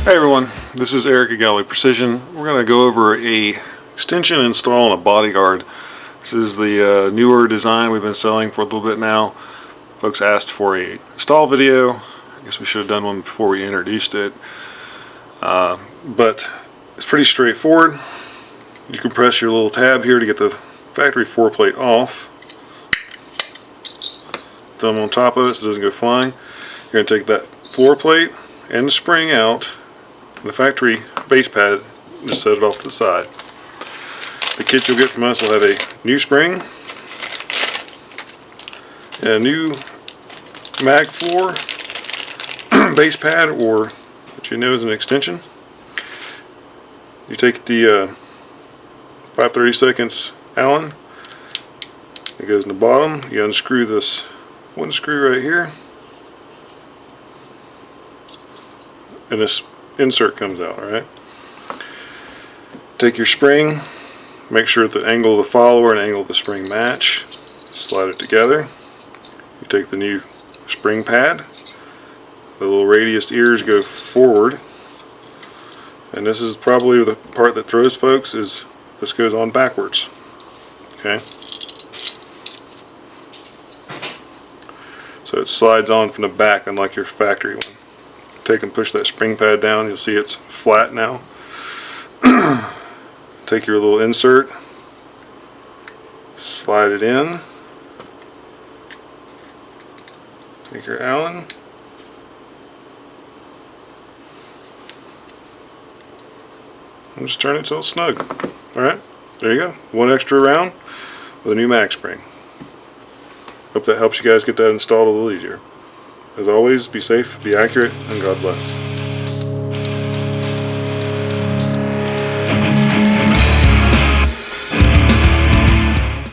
Hey everyone, this is Eric at Galloway Precision. We're going to go over a extension install on a Bodyguard. This is the newer design we've been selling for a little bit now. Folks asked for a install video. I guess we should have done one before we introduced it. But it's pretty straightforward. You can press your little tab here to get the factory 4-plate off. Thumb on top of it so it doesn't go flying. You're going to take that 4-plate and the spring out. And the factory base pad, just set it off to the side. The kit you'll get from us will have a new spring and a new mag floor base pad, or what you know is an extension. You take the 5/32 Allen, it goes in the bottom. You unscrew this one screw right here, and this insert comes out. Alright, take your spring, make sure that the angle of the follower and angle of the spring match, slide it together. You take the new spring pad, the little radius ears go forward, and this is probably the part that throws folks, is this goes on backwards. Okay, so it slides on from the back unlike your factory one. Take and push that spring pad down, you'll see it's flat now. Take your little insert, slide it in, take your Allen, and just turn it till it's snug. Alright, there you go. One extra round with a new mag spring. Hope that helps you guys get that installed a little easier. As always, be safe, be accurate, and God bless.